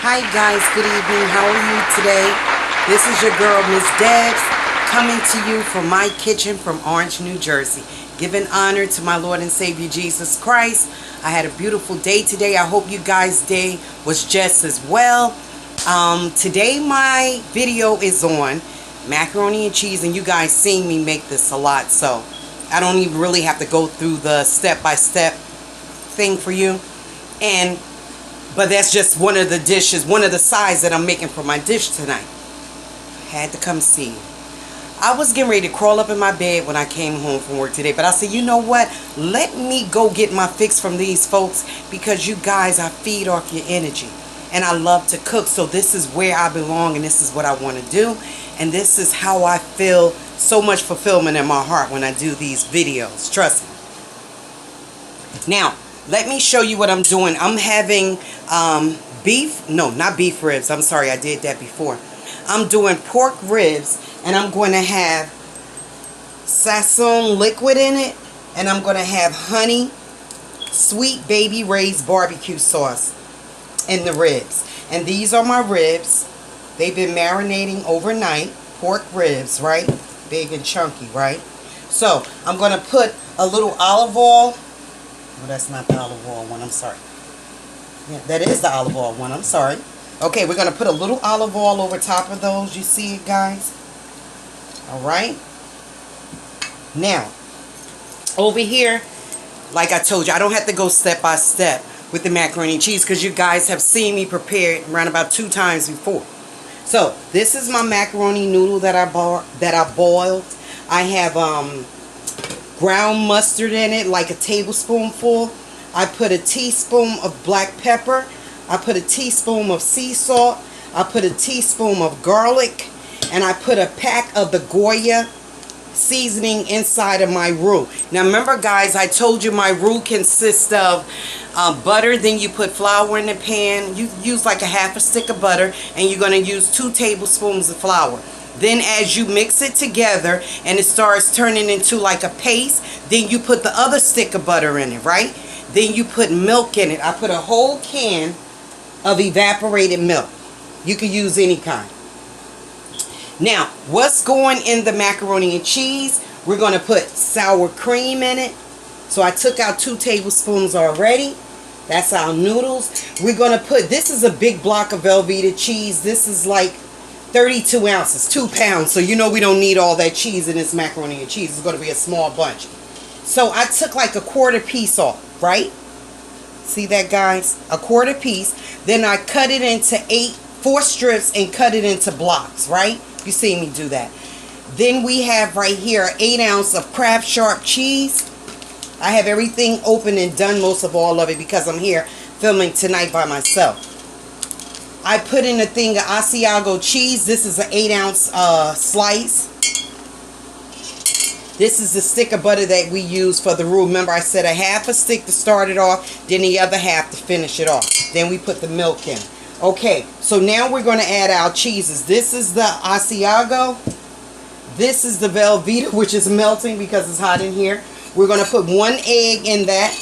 Hi guys, good evening. How are you today? This is your girl, Miss Debs, coming to you from my kitchen from Orange, New Jersey. Giving honor to my Lord and Savior Jesus Christ. I had a beautiful day today. I hope you guys' day was just as well. Today my video is on macaroni and cheese, and you guys seen me make this a lot, so I don't even really have to go through the step-by-step thing for you. But that's just one of the dishes, one of the sides that I'm making for my dish tonight. Had to come see you. I was getting ready to crawl up in my bed when I came home from work today, but I said, you know what? Let me go get my fix from these folks, because you guys, I feed off your energy. And I love to cook, so this is where I belong, and this is what I want to do. And this is how I feel so much fulfillment in my heart when I do these videos. Trust me. Now, let me show you what I'm doing. I'm having beef. No, not beef ribs. I'm sorry, I did that before. I'm doing pork ribs, and I'm going to have Sazón liquid in it, and I'm going to have honey, Sweet Baby Ray's barbecue sauce in the ribs. And these are my ribs. They've been marinating overnight. Pork ribs, right? Big and chunky, right? So I'm going to put a little olive oil. Oh, that's not the olive oil one. I'm sorry. Yeah, that is the olive oil one. I'm sorry. Okay, we're going to put a little olive oil over top of those. You see it, guys? All right. Now, over here, like I told you, I don't have to go step by step with the macaroni and cheese, because you guys have seen me prepare it around about 2 times before. So, this is my macaroni noodle that I boiled. I have ground mustard in it, like a tablespoonful. I put a teaspoon of black pepper. I put a teaspoon of sea salt. I put a teaspoon of garlic. And I put a pack of the Goya seasoning inside of my roux. Now remember, guys, I told you my roux consists of butter. Then you put flour in the pan. You use like a half a stick of butter, and you're going to use 2 tablespoons of flour. Then as you mix it together and it starts turning into like a paste, then you put the other stick of butter in it, right? Then you put milk in it. I put a whole can of evaporated milk. You can use any kind. Now, what's going in the macaroni and cheese? We're going to put sour cream in it. So I took out 2 tablespoons already. That's our noodles. We're going to put, this is a big block of Velveeta cheese. This is like 32 ounces, 2 pounds. So you know we don't need all that cheese in this macaroni and cheese. It's going to be a small bunch. So I took like a 1/4 piece off, right? See that, guys? A 1/4 piece. Then I cut it into 4 strips and cut it into blocks, right? You see me do that. Then we have right here 1 ounce of Kraft Sharp cheese. I have everything open and done, most of all of it, because I'm here filming tonight by myself. I put in a thing of Asiago cheese. This is an 8 ounce slice. This is the stick of butter that we use for the roux. Remember, I said a half a stick to start it off, then the other half to finish it off. Then we put the milk in. Okay, so now we're going to add our cheeses. This is the Asiago. This is the Velveeta, which is melting because it's hot in here. We're going to put 1 egg in that,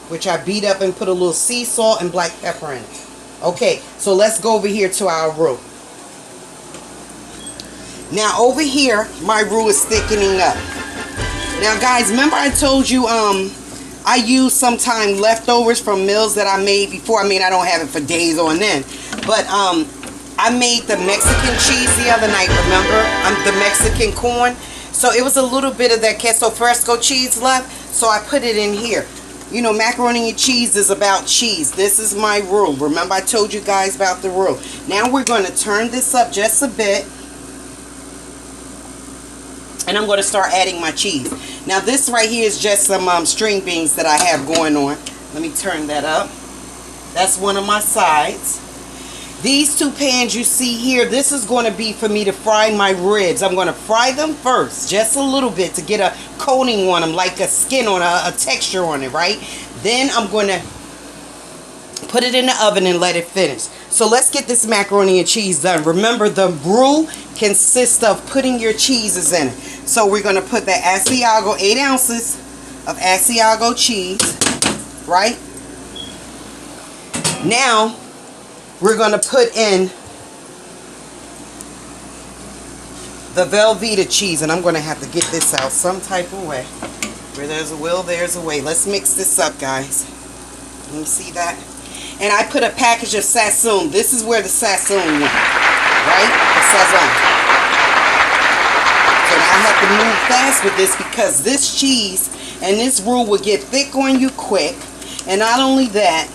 which I beat up and put a little sea salt and black pepper in it. Okay, so let's go over here to our roux. Now over here, my roux is thickening up. Now guys, remember I told you I use sometimes leftovers from meals that I made before. I mean, I don't have it for days on end. But I made the Mexican cheese the other night, remember? The Mexican corn. So it was a little bit of that queso fresco cheese left. So I put it in here. You know, macaroni and cheese is about cheese. This is my roux. Remember I told you guys about the roux. Now we're going to turn this up just a bit. And I'm going to start adding my cheese. Now this right here is just some string beans that I have going on. Let me turn that up. That's one of my sides. These 2 pans you see here, this is going to be for me to fry my ribs. I'm going to fry them first, just a little bit, to get a coating on them, like a skin on a texture on it, right? Then I'm going to put it in the oven and let it finish. So let's get this macaroni and cheese done. Remember, the roux consists of putting your cheeses in it. So we're going to put the Asiago, 8 ounces of Asiago cheese, right? Now, we're going to put in the Velveeta cheese. And I'm going to have to get this out some type of way. Where there's a will, there's a way. Let's mix this up, guys. Let me see that. And I put a package of Sassoon. This is where the Sassoon went. Right? The Sazon. So now I have to move fast with this because this cheese and this roux will get thick on you quick. And not only that,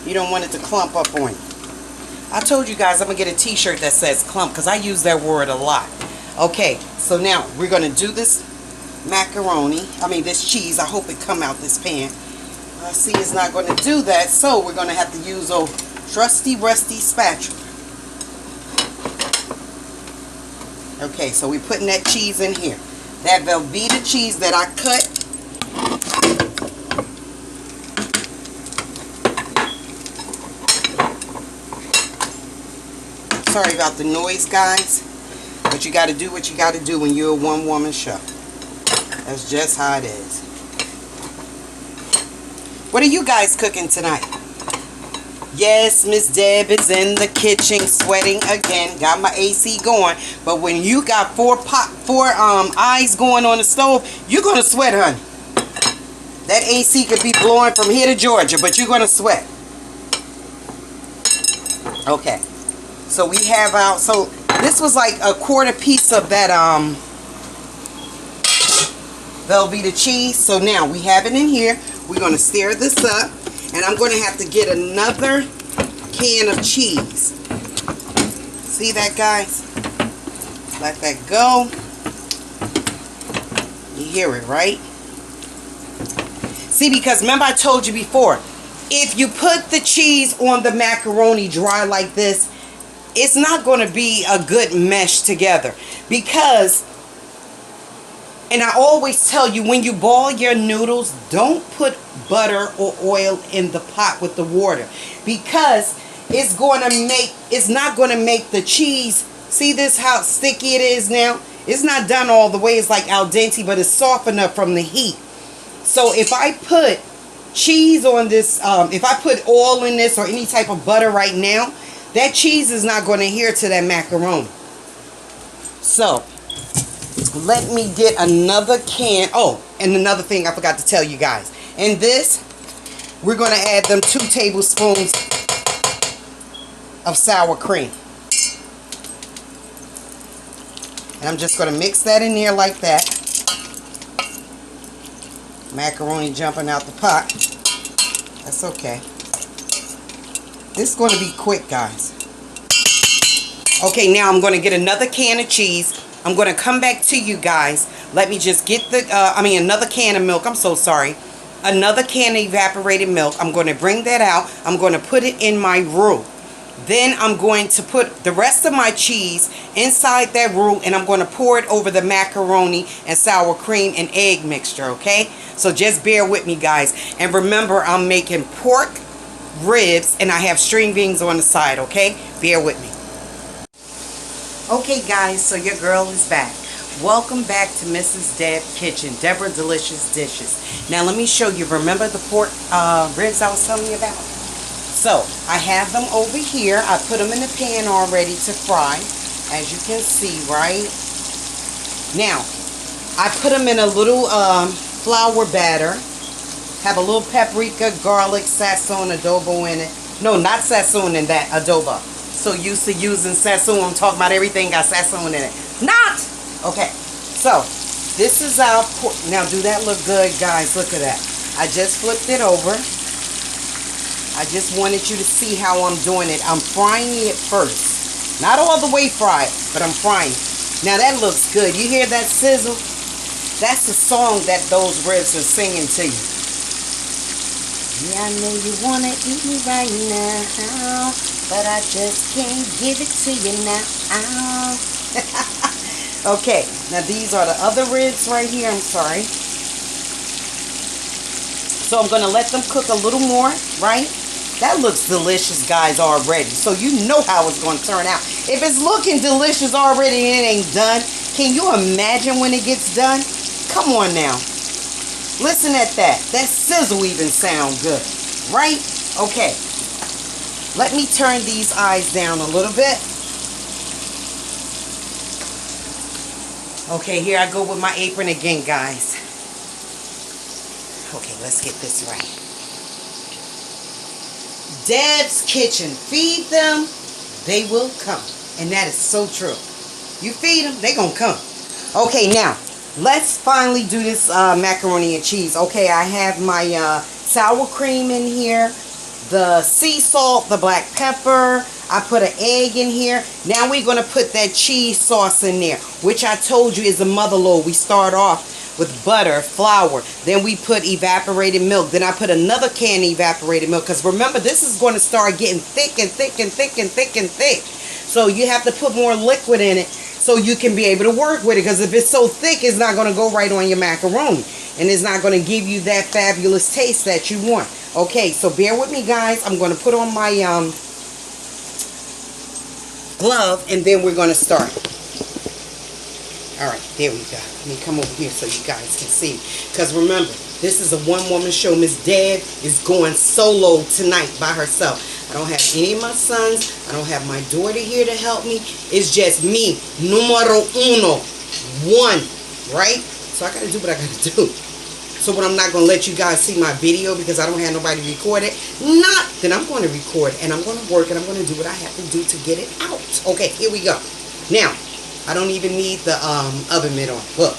you don't want it to clump up on you. I told you guys I'm going to get a t-shirt that says clump because I use that word a lot. Okay, so now we're going to do this this cheese. I hope it come out this pan. I see it's not going to do that, so we're going to have to use a trusty, rusty spatula. Okay, so we're putting that cheese in here. That Velveeta cheese that I cut. Sorry about the noise, guys. But you got to do what you got to do when you're a one-woman show. That's just how it is. What are you guys cooking tonight? Yes, Miss Deb is in the kitchen sweating again. Got my AC going. But when you got four eyes going on the stove, you're going to sweat, honey. That AC could be blowing from here to Georgia, but you're going to sweat. Okay. So we have our, so this was like a quarter piece of that Velveeta cheese. So now we have it in here. We're going to stir this up. And I'm going to have to get another can of cheese. See that, guys? Let that go. You hear it, right? See, because remember I told you before, if you put the cheese on the macaroni dry like this, it's not going to be a good mesh together. Because, and I always tell you, when you boil your noodles, don't put butter or oil in the pot with the water. Because it's not going to make the cheese, see this how sticky it is now? It's not done all the way. It's like al dente, but it's soft enough from the heat. So if I put cheese on this, if I put oil in this or any type of butter right now, that cheese is not going to adhere to that macaroni. So, let me get another can. Oh, and another thing I forgot to tell you guys. In this, we're going to add them 2 tablespoons of sour cream. And I'm just going to mix that in there like that. Macaroni jumping out the pot. That's okay. This is going to be quick, guys. Okay, now I'm going to get another can of cheese. I'm going to come back to you guys. Let me just get the, another can of milk. I'm so sorry. Another can of evaporated milk. I'm going to bring that out. I'm going to put it in my roux. Then I'm going to put the rest of my cheese inside that roux, and I'm going to pour it over the macaroni and sour cream and egg mixture, okay? So just bear with me, guys. And remember, I'm making pork ribs, and I have string beans on the side, okay? Bear with me. Okay, guys, so your girl is back. Welcome back to Mrs. Deb Kitchen, Deborah Delicious Dishes. Now, let me show you. Remember the pork ribs I was telling you about? So, I have them over here. I put them in the pan already to fry, as you can see, right? Now, I put them in a little flour batter. Have a little paprika, garlic, sazon, adobo in it. No, not sazon in that, adobo. So used to using sazon. I'm talking about everything got sazon in it. Not! Okay, so this is our pork. Now, do that look good, guys? Look at that. I just flipped it over. I just wanted you to see how I'm doing it. I'm frying it first. Not all the way fried, but I'm frying it. Now, that looks good. You hear that sizzle? That's the song that those ribs are singing to you. Yeah, I know you want to eat me right now, but I just can't give it to you now. Okay, now these are the other ribs right here. I'm sorry. So I'm going to let them cook a little more, right? That looks delicious, guys, already. So you know how it's going to turn out. If it's looking delicious already and it ain't done, can you imagine when it gets done? Come on now. Listen at that. That sizzle even sound good, right? Okay. Let me turn these eyes down a little bit. Okay, here I go with my apron again, guys. Okay, let's get this right. Deb's Kitchen. Feed them, they will come. And that is so true. You feed them, they gonna come. Okay, now, let's finally do this macaroni and cheese. Okay, I have my sour cream in here, the sea salt, the black pepper. I put an egg in here. Now we're going to put that cheese sauce in there, which I told you is a mother load. We start off with butter, flour. Then we put evaporated milk. Then I put another can of evaporated milk. Because remember, this is going to start getting thick and thick and thick and thick and thick. So you have to put more liquid in it so you can be able to work with it. Because if it's so thick, it's not going to go right on your macaroni. And it's not going to give you that fabulous taste that you want. Okay, so bear with me, guys. I'm going to put on my glove, and then we're going to start. All right, there we go. Let me come over here so you guys can see. Because remember, this is a one-woman show. Miss Deb is going solo tonight by herself. I don't have any of my sons. I don't have my daughter here to help me. It's just me, numero uno, one, right? So I got to do what I got to do. So when I'm not going to let you guys see my video because I don't have nobody to record it, then I'm going to record and I'm going to work and I'm going to do what I have to do to get it out. Okay, here we go. Now, I don't even need the oven mitt on. Look.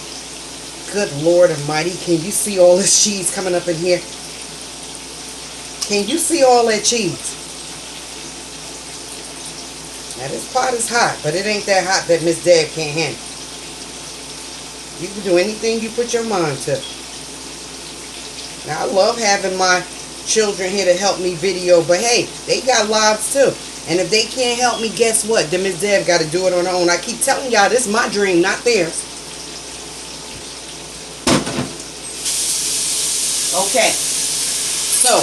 Good Lord Almighty. Can you see all this cheese coming up in here? Can you see all that cheese? Now this pot is hot, but it ain't that hot that Miss Deb can't handle. You can do anything you put your mind to. Now, I love having my children here to help me video, but hey, they got lives too. And if they can't help me, guess what? Then Miss Deb got to do it on her own. I keep telling y'all, this is my dream, not theirs. Okay. So,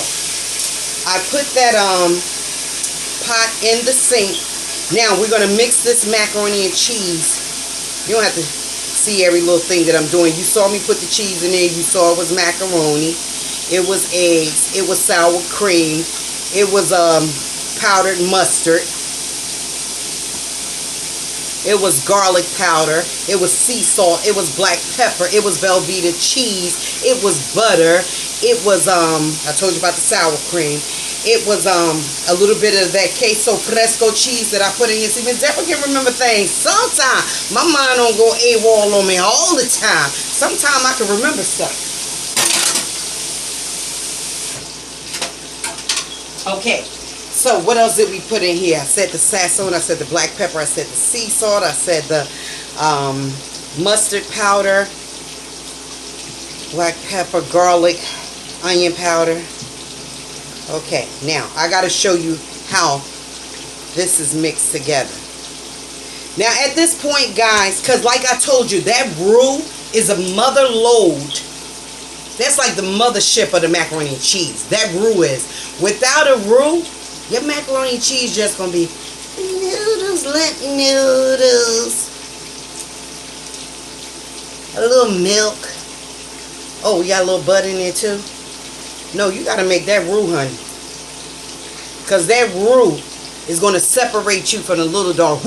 I put that pot in the sink. Now, we're going to mix this macaroni and cheese. You don't have to see every little thing that I'm doing. You saw me put the cheese in there. You saw it was macaroni. It was eggs. It was sour cream. It was powdered mustard. It was garlic powder. It was sea salt. It was black pepper. It was Velveeta cheese. It was butter. It was I told you about the sour cream. It was a little bit of that queso fresco cheese that I put in here. See, Miss Deborah can remember things. Sometimes my mind don't go AWOL on me all the time. Sometimes I can remember stuff. Okay, so what else did we put in here? I said the sazon, I said the black pepper, I said the sea salt, I said the mustard powder, black pepper, garlic, onion powder. Okay, now I got to show you how this is mixed together. Now at this point, guys, because like I told you, that roux is a mother load. That's like the mothership of the macaroni and cheese. That roux is. Without a roux, your macaroni and cheese just going to be noodles like noodles. A little milk. Oh, we got a little butter in there too? No, you got to make that roux, honey. Because that roux is going to separate you from the little dog.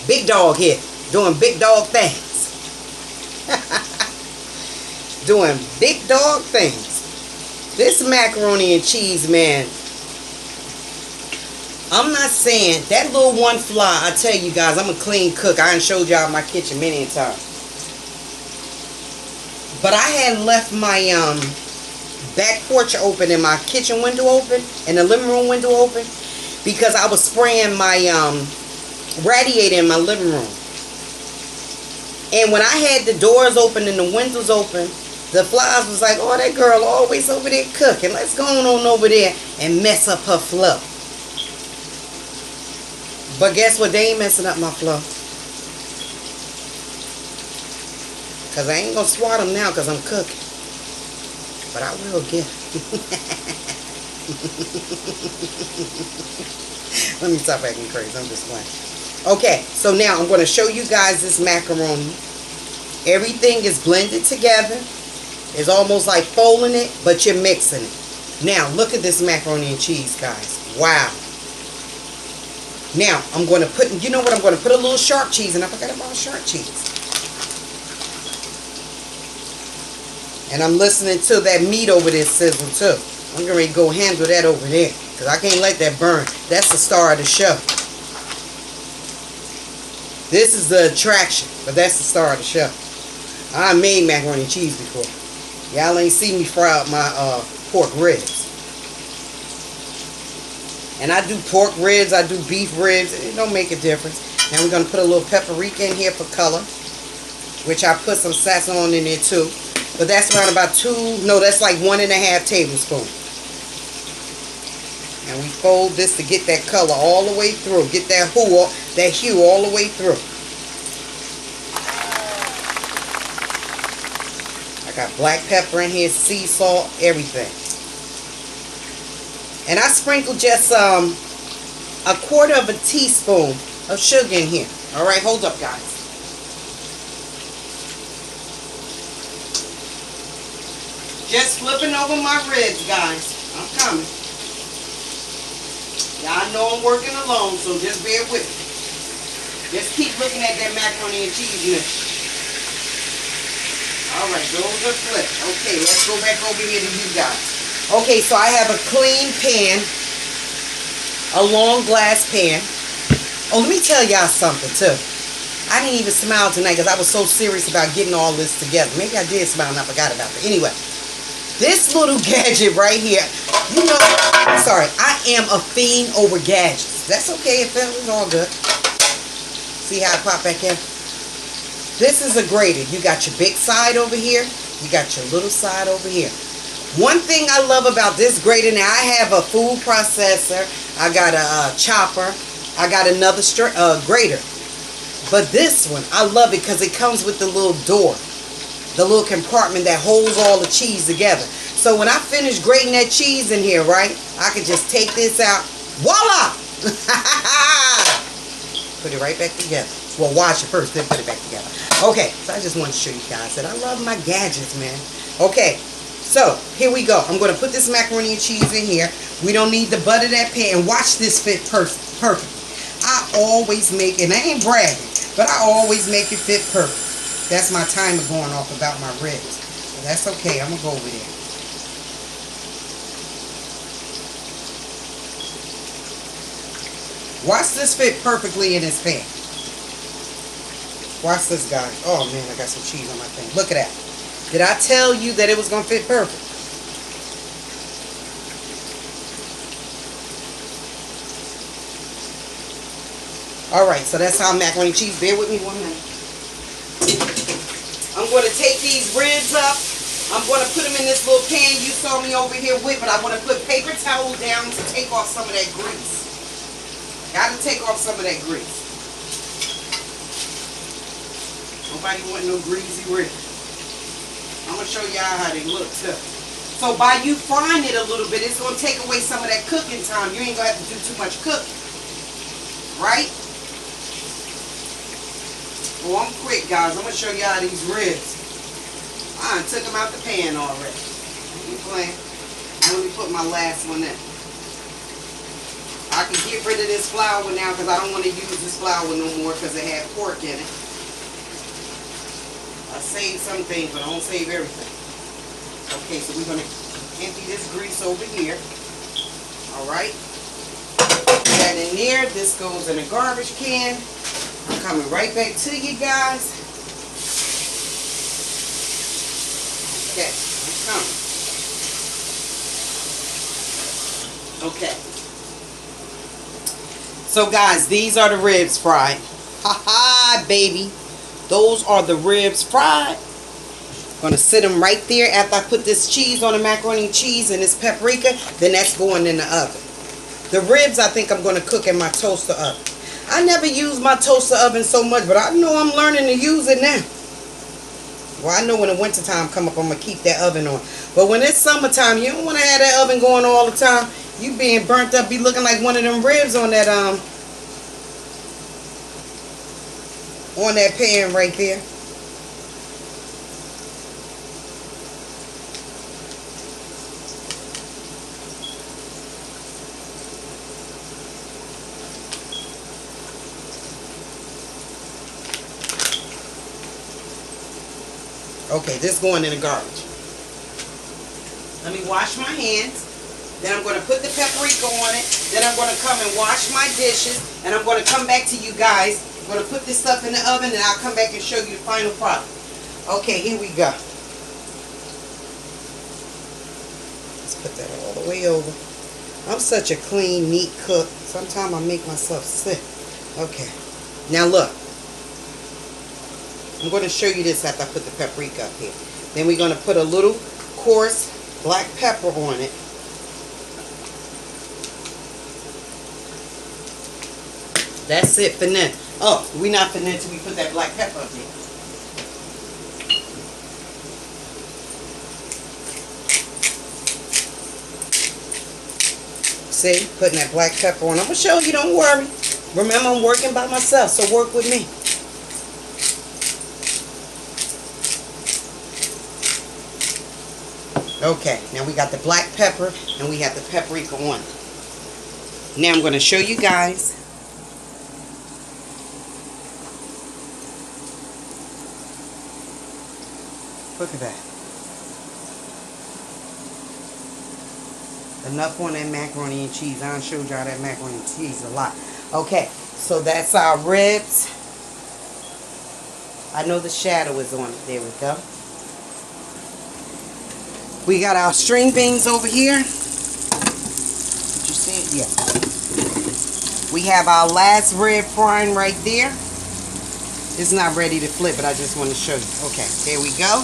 Big dog here. Doing big dog things. Doing big dog things. This macaroni and cheese, man. I'm not saying that little one fly. I tell you guys, I'm a clean cook. I done showed y'all my kitchen many times. But I had left my back porch open and my kitchen window open and the living room window open because I was spraying my radiator in my living room. And when I had the doors open and the windows open, the flies was like, oh, that girl always over there cooking. Let's go on over there and mess up her flow. But guess what? They ain't messing up my flow. Because I ain't going to swat them now because I'm cooking. But I will get them. Let me stop acting crazy. I'm just playing. Okay, so now I'm going to show you guys this macaroni. Everything is blended together. It's almost like folding it, but you're mixing it. Now, look at this macaroni and cheese, guys. Wow. Now, I'm going to put, you know what, I'm going to put a little sharp cheese, and I forgot about sharp cheese. And I'm listening to that meat over there sizzle, too. I'm going to go handle that over there, because I can't let that burn. That's the star of the show. This is the attraction, but that's the star of the show. I made macaroni and cheese before. Y'all ain't seen me fry up my pork ribs. And I do pork ribs, I do beef ribs. It don't make a difference. Now we're going to put a little paprika in here for color, which I put some sazon in there too. But that's around about that's like 1.5 tablespoons. And we fold this to get that color all the way through. Get that hue all the way through. I got black pepper in here, sea salt, everything. And I sprinkled just 1/4 teaspoon of sugar in here. Alright, hold up, guys. Just flipping over my ribs, guys. I'm coming. Y'all know I'm working alone, so just bear with me. Just keep looking at that macaroni and cheese mix. Alright, those are flipped. Okay, let's go back over here to you guys. Okay, so I have a clean pan, a long glass pan. Oh, let me tell y'all something too. I didn't even smile tonight because I was so serious about getting all this together. Maybe I did smile and I forgot about it. Anyway, this little gadget right here, you know, sorry, I am a fiend over gadgets. That's okay, it was all good. See how I pop back in? This is a grater. You got your big side over here. You got your little side over here. One thing I love about this grater, now I have a food processor, I got a chopper, I got another grater. But this one, I love it because it comes with the little door, the little compartment that holds all the cheese together. So when I finish grating that cheese in here, right, I can just take this out, voila! Put it right back together. Well, wash it first, then put it back together. Okay, so I just want to show you guys that I love my gadgets, man. Okay. So, here we go. I'm going to put this macaroni and cheese in here. We don't need to butter that pan. Watch this fit perfectly. I always make, and I ain't bragging, but I always make it fit perfect. That's my timer going off about my ribs. So that's okay. I'm going to go over there. Watch this fit perfectly in this pan. Watch this, guys. Oh, man, I got some cheese on my thing. Look at that. Did I tell you that it was going to fit perfect? Alright, so that's how macaroni and cheese. Bear with me 1 minute. I'm going to take these ribs up. I'm going to put them in this little pan you saw me over here with, but I want to put paper towel down to take off some of that grease. Got to take off some of that grease. Nobody want no greasy ribs. I'm going to show y'all how they look too. So by you frying it a little bit, it's going to take away some of that cooking time. You ain't going to have to do too much cooking. Right? Oh, I'm quick, guys. I'm going to show y'all these ribs. I done took them out the pan already. You playing? Let me put my last one in. I can get rid of this flour now because I don't want to use this flour no more because it had pork in it. I save some things, but I don't save everything. Okay, so we're going to empty this grease over here. Alright. Put that in there. This goes in a garbage can. I'm coming right back to you guys. Okay, I'm coming. Okay. So guys, these are the ribs fried. Ha ha, baby. Those are the ribs fried. Gonna sit them right there after I put this cheese on the macaroni and cheese and this paprika. Then that's going in the oven. The ribs I think I'm gonna cook in my toaster oven. I never use my toaster oven so much, but I know I'm learning to use it now. Well, I know when the winter time come up, I'm gonna keep that oven on. But when it's summertime, you don't want to have that oven going all the time. You being burnt up, be looking like one of them ribs on that pan right there. Okay, this is going in the garbage. Let me wash my hands. Then I'm going to put the paprika on it. Then I'm going to come and wash my dishes. And I'm going to come back to you guys. I'm going to put this stuff in the oven and I'll come back and show you the final product. Okay, here we go. Let's put that all the way over. I'm such a clean, neat cook. Sometimes I make myself sick. Okay. Now look. I'm going to show you this after I put the paprika up here. Then we're going to put a little coarse black pepper on it. That's it for now. Oh, we're not for now until we put that black pepper up there. See, putting that black pepper on. I'm going to show you, don't worry. Remember, I'm working by myself, so work with me. Okay, now we got the black pepper and we have the paprika on it. Now I'm going to show you guys. Look at that. Enough on that macaroni and cheese. I done showed y'all that macaroni and cheese a lot. Okay, so that's our ribs. I know the shadow is on it. There we go. We got our string beans over here. Did you see it? Yeah. We have our last rib frying right there. It's not ready to flip, but I just want to show you. Okay, there we go.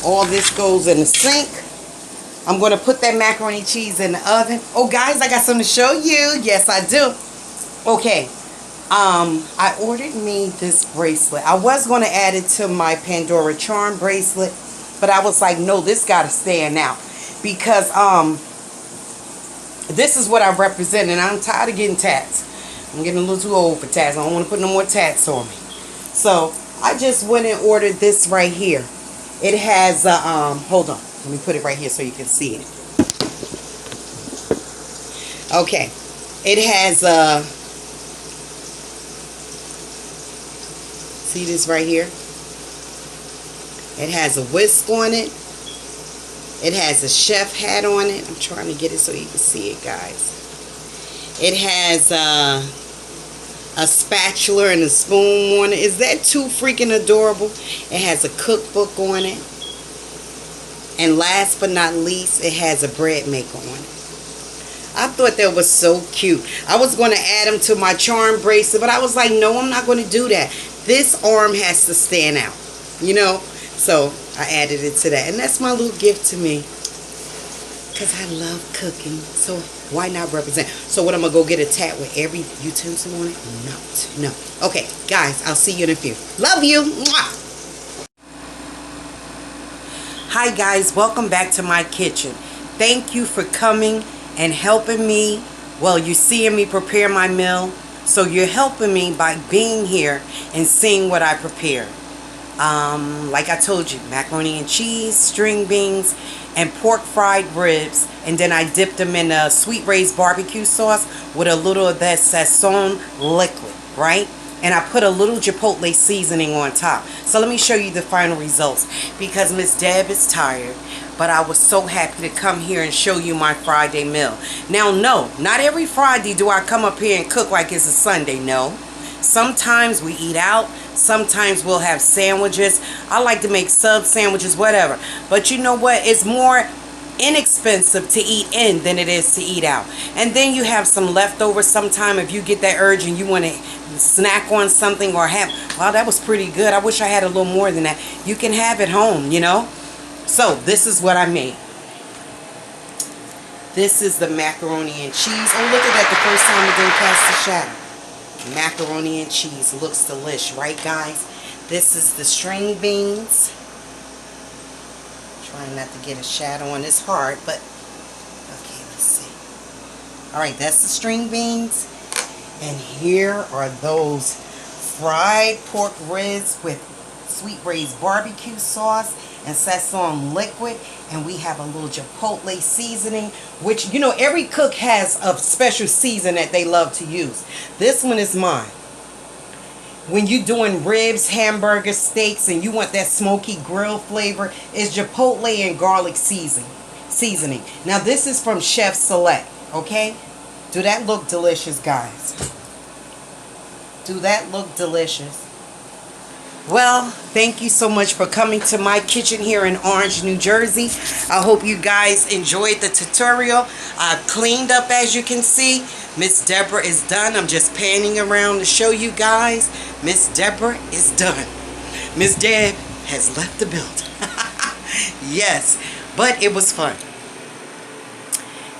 All this goes in the sink. I'm going to put that macaroni and cheese in the oven. Oh, guys, I got something to show you. Yes, I do. Okay. I ordered me this bracelet. I was going to add it to my Pandora Charm bracelet, but I was like, no, this got to stand out. Because this is what I represent, and I'm tired of getting tats. I'm getting a little too old for tats. I don't want to put no more tats on me. So I just went and ordered this right here. It has, hold on. Let me put it right here so you can see it. Okay. It has, see this right here? It has a whisk on it. It has a chef hat on it. I'm trying to get it so you can see it, guys. It has, a spatula and a spoon on it. Is that too freaking adorable? It has a cookbook on it. And last but not least, it has a bread maker on it. I thought that was so cute. I was going to add them to my charm bracelet, but I was like, no, I'm not going to do that. This arm has to stand out, you know? So I added it to that. And that's my little gift to me. Because I love cooking. So why not represent? So what, I'm going to go get a tat with every utensil on it? No. Okay, guys, I'll see you in a few. Love you. Mwah! Hi, guys. Welcome back to my kitchen. Thank you for coming and helping me. Well, you're seeing me prepare my meal. So you're helping me by being here and seeing what I prepared. Like I told you, macaroni and cheese, string beans, and pork fried ribs, and then I dipped them in a sweet raised barbecue sauce with a little of that Sazón liquid, right? And I put a little chipotle seasoning on top. So let me show you the final results, because Miss Deb is tired, but I was so happy to come here and show you my Friday meal. Now, no, not every Friday do I come up here and cook like it's a Sunday, no. Sometimes we eat out. Sometimes we'll have sandwiches. I like to make sub sandwiches, whatever. But you know what? It's more inexpensive to eat in than it is to eat out. And then you have some leftovers sometime if you get that urge and you want to snack on something or have, wow, that was pretty good. I wish I had a little more than that. You can have it home, you know. So this is what I made. This is the macaroni and cheese. Oh, look at that. The first time it didn't cast a shadow. Macaroni and cheese looks delish, right, guys? This is the string beans. Trying not to get a shadow on this hard, but okay, let's see. All right, that's the string beans, and here are those fried pork ribs with sweet raised barbecue sauce and Sazón liquid, and we have a little chipotle seasoning, which, you know, every cook has a special season that they love to use. This one is mine. when you're doing ribs, hamburgers, steaks, and you want that smoky grill flavor, is chipotle and garlic seasoning. Now this is from Chef Select, okay? Do that look delicious, guys? Do that look delicious? Well, thank you so much for coming to my kitchen here in Orange, New Jersey. I hope you guys enjoyed the tutorial. I've cleaned up, as you can see. Miss Deborah is done. I'm just panning around to show you guys. Miss Deborah is done. Miss Deb has left the building. Yes, but it was fun.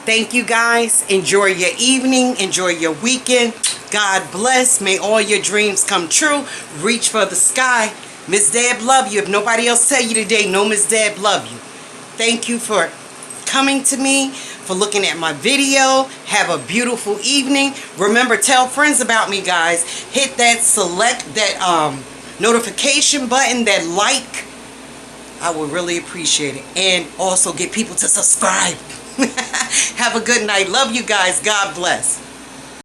Thank you guys. Enjoy your evening. Enjoy your weekend. God bless. May all your dreams come true. Reach for the sky. Miss Deb love you. If nobody else tell you today, know Miss Deb love you. Thank you for coming to me, for looking at my video. Have a beautiful evening. Remember, tell friends about me, guys. Hit that notification button, that like. I would really appreciate it. And also get people to subscribe. Have a good night. Love you guys. God bless.